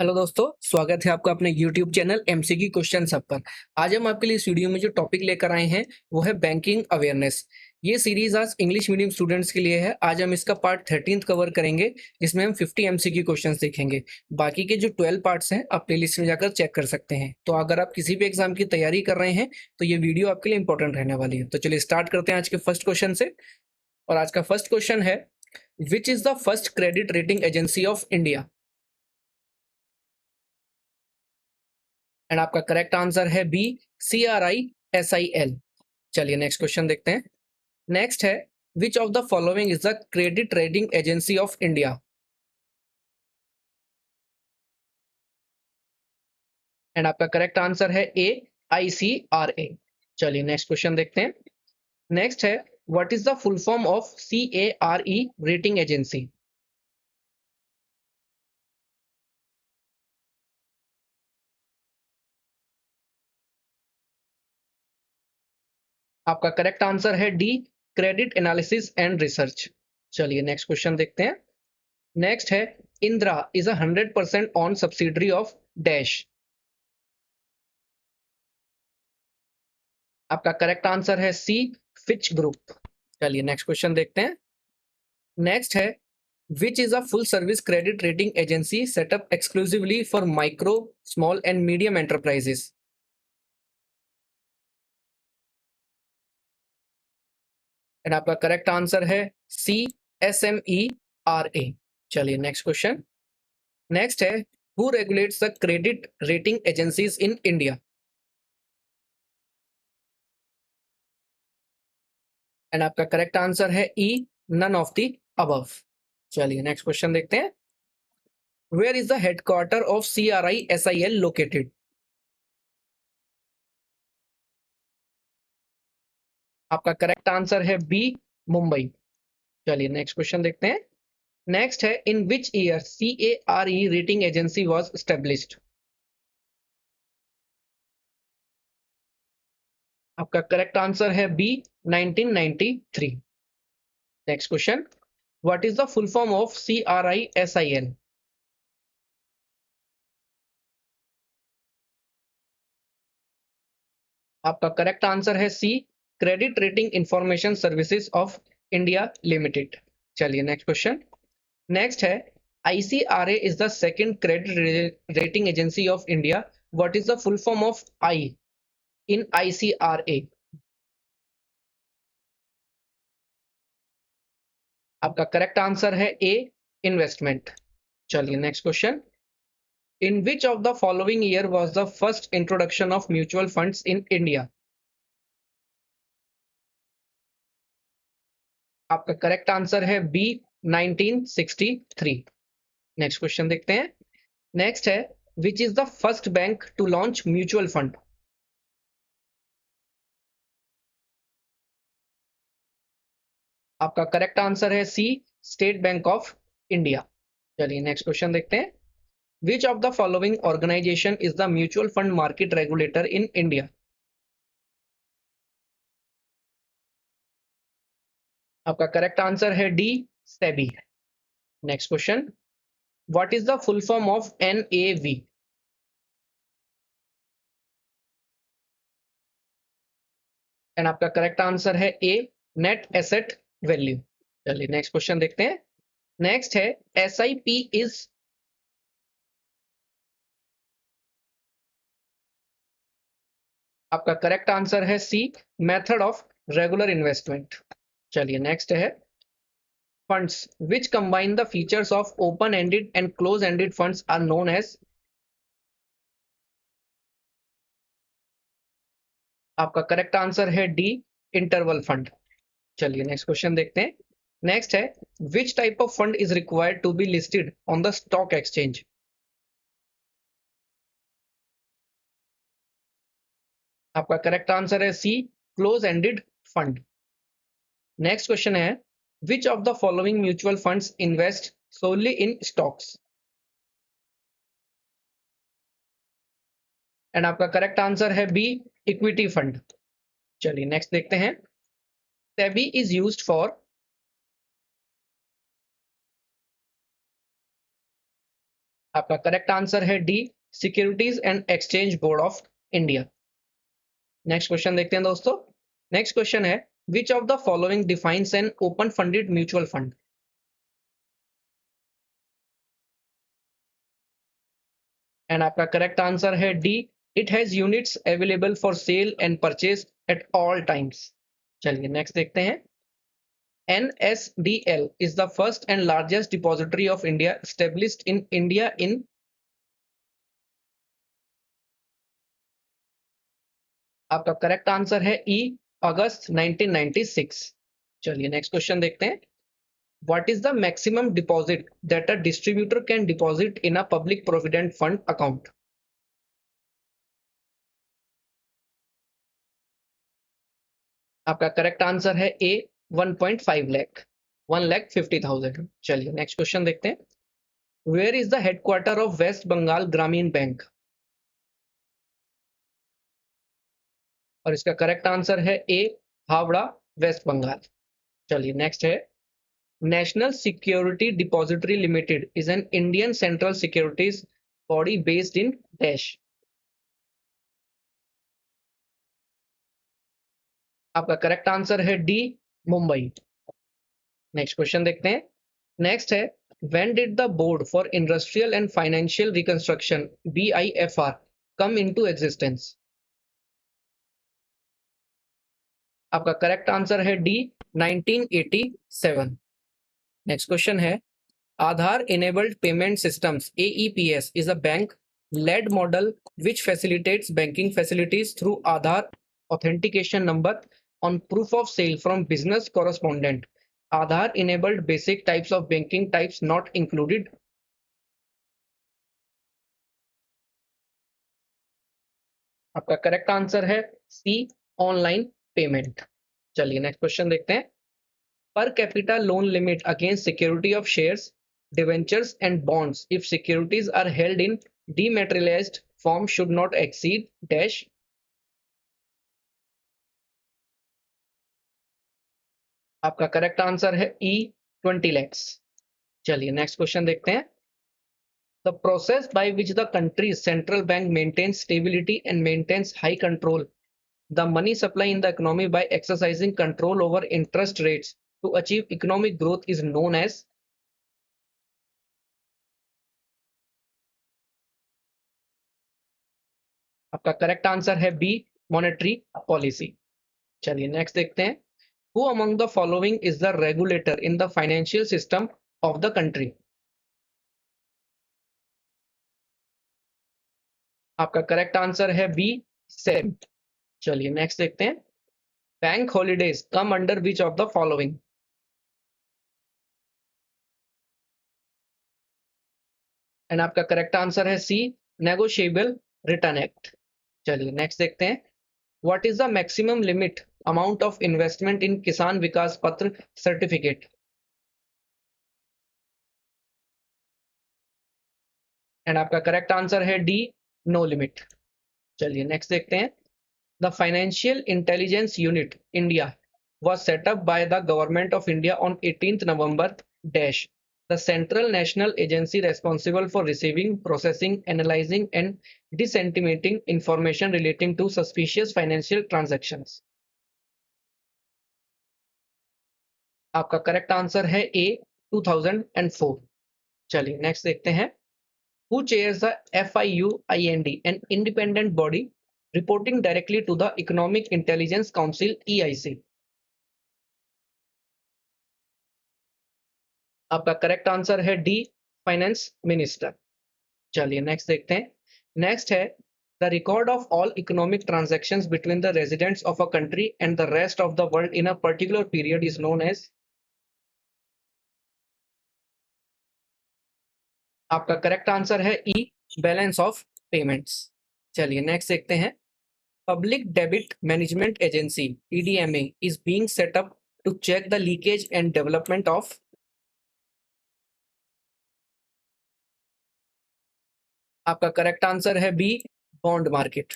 Hello दोस्तों, स्वागत है आपका अपने YouTube चैनल एमसीक्यू क्वेश्चन सब पर। आज हम आपके लिए इस वीडियो में जो टॉपिक लेकर आए हैं वो है बैंकिंग अवेयरनेस। ये सीरीज आज इंग्लिश मीडियम स्टूडेंट्स के लिए है। आज हम इसका पार्ट 13 कवर करेंगे, जिसमें हम 50 एमसीक्यू क्वेश्चंस देखेंगे। बाकी के जो 12 पार्ट्स हैं आप प्लेलिस्ट में जाकर चेक कर सकते हैं। तो अगर आप किसी भी एग्जाम की तैयारी कर रहे हैं तो ये वीडियो आपके लिए इंपॉर्टेंट रहने वाली है। तो चलिए स्टार्ट करते हैं आज के फर्स्ट क्वेश्चन से। और आज का फर्स्ट क्वेश्चन है, which is the first credit rating agency of India? And आपका करेक्ट आंसर है बी, CRISIL। चलिए नेक्स्ट क्वेश्चन देखते हैं। नेक्स्ट है, which of the following is the credit rating agency of India? And आपका correct answer है ए, ICRA। चलिए next question देखते हैं। नेक्स्ट है, what is the full form of CARE rating agency? आपका करेक्ट आंसर है D, credit analysis and research. चलिए next question देखते हैं। नेक्स्ट है, Indira is 100% on subsidiary of dash. आपका करेक्ट आंसर है सी, फिच ग्रुप। चलिए नेक्स्ट क्वेश्चन देखते हैं। नेक्स्ट है, which is a full service credit rating agency setup exclusively for micro, small and medium enterprises? And आपका करेक्ट आंसर है सी, SMERA। चलिए next question. Next है, who regulates the credit rating agencies in India? And आपका correct answer है ई, none of the above. चलिए next question देखते हैं। Where is the headquarter of CRISIL located? आपका करेक्ट आंसर है बी, मुंबई। चलिए नेक्स्ट क्वेश्चन देखते हैं। नेक्स्ट है, in which year CARE rating agency was established? आपका करेक्ट आंसर है B, 1993। Next question, what is the full form of CRISIL? आपका correct answer है C, credit rating information services of India limited. चलिए next question. Next है, ICRA is the second credit rating agency of India. What is the full form of I in ICRA? आपका correct answer है A, investment. चलिए next question. In which of the following year was the first introduction of mutual funds in India? आपका correct answer है B, 1963। Next question देखते हैं। Next है, which is the first bank to launch mutual fund? आपका correct answer है C, State Bank of India. चलिए next question देखते हैं। Which of the following organisation is the mutual fund market regulator in India? आपका correct answer है D, SEBI. Next question, what is the full form of NAV? And आपका correct answer है A, net asset value. चलिए next question देखते हैं। Next है, SIP is. आपका correct answer है C, method of regular investment. चलिए नेक्स्ट है, funds which combine the features of open ended and close ended funds are known as. आपका correct answer है डी, इंटरवल फंड। चलिए next question देखते हैं। Next है, which type of fund is required to be listed on the stock exchange? आपका correct answer है C, close ended fund. Next question है, which of the following mutual funds invest solely in stocks? And आपका correct answer है B, equity fund. चलिए next देखते हैं। SEBI is used for. आपका correct answer है D, securities and exchange board of India. Next question देखते हैं दोस्तों। नेक्स्ट क्वेश्चन है, which of the following defines an open funded mutual fund? And आपका करेक्ट आंसर है D, it has units available for sale and purchase at all times. चलिए next देखते हैं। NSDL is the first and largest depository of India established in India in? आपका correct answer है ई, अगस्त 1996। चलिए next question देखते हैं। What is the maximum deposit that a distributor can deposit in a public provident fund account? आपका correct answer है ए, 1.5 लाख, 1,50,000। चलिए next question देखते हैं। Where is the headquarter of West Bengal Gramin Bank? और इसका करेक्ट आंसर है ए, हावड़ा, वेस्ट बंगाल। चलिए नेक्स्ट है, national security depository limited is an Indian central securities body based in dash. आपका करेक्ट आंसर है डी, मुंबई। नेक्स्ट क्वेश्चन देखते हैं। नेक्स्ट है, when did the board for industrial and financial reconstruction BIFR come into existence? आपका correct answer है D, 1987। Next question है, Aadhaar enabled payment systems AEPS is a bank led model which facilitates banking facilities through Aadhaar authentication number on proof of sale from business correspondent. Aadhaar enabled basic types of banking types not included. आपका correct answer है सी, online payment. चलिए next question देखते हैं। Per capita loan limit against security of shares, debentures and bonds if securities are held in dematerialized form should not exceed dash। आपका correct answer है ई, 20 lakhs। चलिए next question देखते हैं। The process by which the country's central bank maintains stability and maintains high control the money supply in the economy by exercising control over interest rates to achieve economic growth is known as? आपका correct answer है B, monetary policy. चलिए next देखते हैं। Who among the following is the regulator in the financial system of the country? आपका correct answer है B, same. चलिए next देखते हैं। Bank holidays come under which of the following? And आपका correct answer है सी, negotiable return act. चलिए next देखते हैं। What is the maximum limit amount of investment इन किसान विकास पत्र सर्टिफिकेट? एंड आपका करेक्ट आंसर है डी, नो लिमिट। चलिए नेक्स्ट देखते हैं। The financial intelligence unit India was set up by the government of India on 18th November dash, the central national agency responsible for receiving, processing, analyzing and disseminating information relating to suspicious financial transactions. आपका correct answer है ए, 2004। चलिए next देखते हैं। Who chairs the FIUIND, an independent body reporting directly to the Economic Intelligence Council EIC? आपका correct answer है D, finance minister. चलिए next देखते हैं। नेक्स्ट है, the record of all economic transactions between the residents of a country and the rest of the world in a particular period is known as? आपका correct answer है E, balance of payments. चलिए next देखते हैं। Public debit management agency PDMA is being set up to check the leakage and development of? आपका correct answer है B, bond market.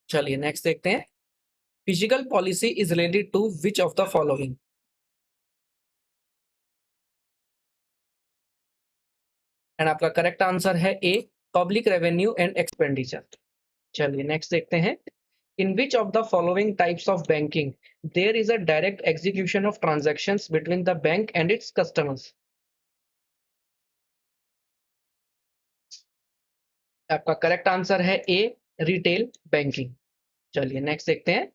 चलिए next देखते हैं। Physical policy is related to which of the following? And आपका correct answer है A, public revenue and expenditure. चलिए next देखते हैं। In which of the following types of banking there is a direct execution of transactions between the bank and its customers? आपका correct answer है A, retail banking. चलिए next देखते हैं।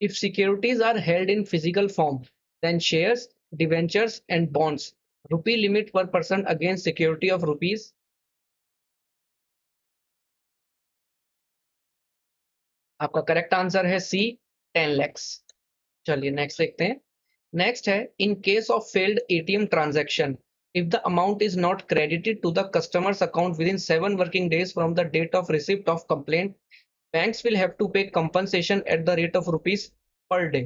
If securities are held in physical form then shares, debentures and bonds, rupee limit per person against security of rupees. आपका correct answer है C, 10 lakhs। चलिए next देखते हैं। Next है, in case of failed ATM transaction, if the amount is not credited to the customer's account within 7 working days from the date of receipt of complaint, banks will have to pay compensation at the rate of rupees per day।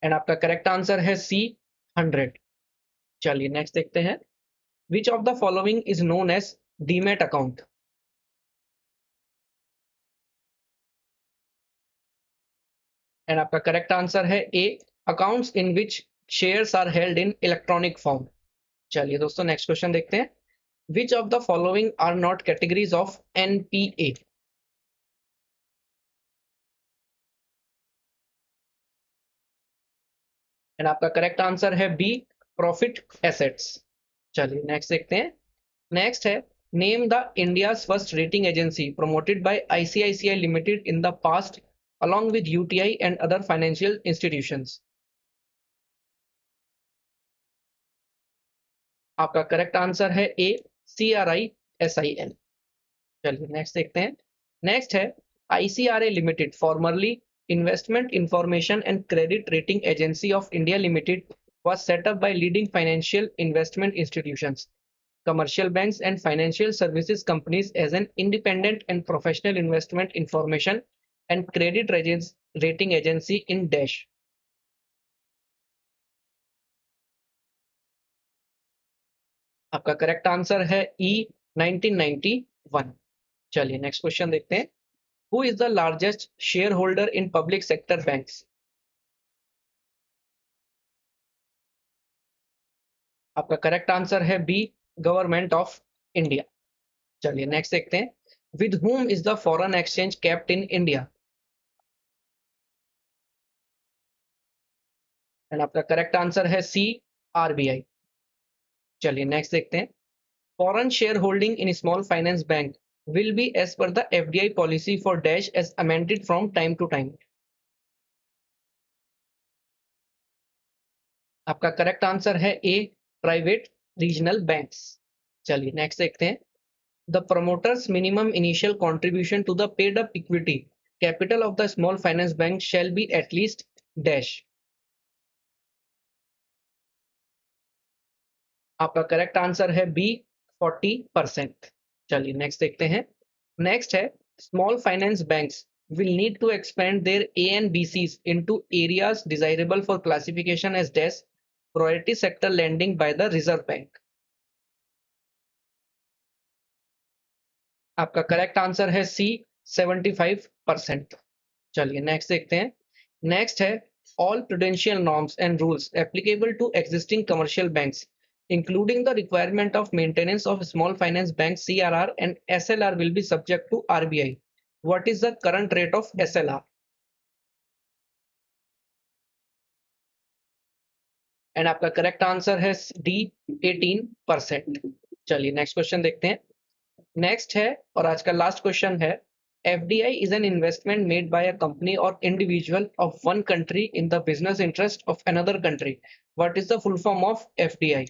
And आपका correct answer है C, 100। चलिए next देखते हैं। Which of the following is known as demat account? And आपका correct answer है A, accounts in which shares are held in electronic form. चलिए दोस्तों next question देखते हैं। Which of the following are not categories of NPA? And आपका correct answer है B, profit assets. चलिए next देखते हैं। नेक्स्ट है, name the India's first rating agency promoted by ICICI Limited in the past along with UTI and other financial institutions। आपका correct answer है ए, CRISIL। चलिए next देखते हैं। नेक्स्ट है, ICRA limited formerly investment information and credit rating agency of India limited was set up by leading financial investment institutions, commercial banks and financial services companies as an independent and professional investment information and credit rating agency in dash। आपका correct answer है ई, 1991। चलिए next question देखते हैं। Who is the largest share holder in public sector banks? आपका correct answer है B, government of India. चलिए next देखते हैं। With whom is the foreign exchange kept in India? And आपका करेक्ट आंसर है सी, RBI। चलिए नेक्स्ट देखते हैं। Foreign share holding in small finance bank will be as per the FDI policy for dash as amended from time to time। आपका correct answer है A, private regional banks. चलिए next देखते हैं। The promoters minimum initial contribution to the paid up equity capital of the small finance bank shall be at least dash. आपका correct answer है B, 40%। चलिए next देखते हैं। Next है, small finance banks will need to expand their A and BCs into areas desirable for classification as dash priority sector lending by the Reserve Bank। आपका correct answer है सी, 75%। चलिए next देखते हैं। Next है, all prudential norms and rules applicable to existing commercial banks including the requirement of maintenance of small finance bank CRR and SLR will be subject to RBI। What is the current rate of SLR? And आपका correct answer है D, 18%। चलिए next question देखते हैं। Next है और आज का last question है, FDI is an investment made by a company or individual of one country in the business interest of another country। What is the full form of FDI?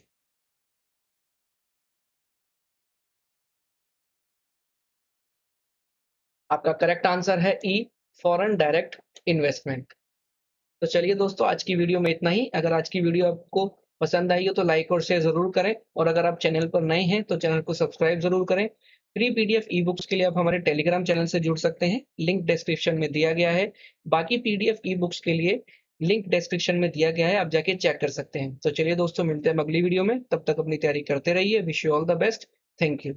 आपका correct answer है ई, foreign direct investment. तो चलिए दोस्तों, आज की video में इतना ही। अगर आज की वीडियो आपको पसंद आई हो तो लाइक और शेयर जरूर करें, और अगर आप चैनल पर नए हैं तो चैनल को सब्सक्राइब जरूर करें। फ्री PDF ई बुक्स के लिए आप हमारे टेलीग्राम चैनल से जुड़ सकते हैं, लिंक डिस्क्रिप्शन में दिया गया है। बाकी PDF ई बुक्स के लिए लिंक डिस्क्रिप्शन में दिया गया है, आप जाके चेक कर सकते हैं। तो चलिए दोस्तों, मिलते हैं अगली वीडियो में। तब तक अपनी तैयारी करते रहिए। Wish you all the best. Thank you.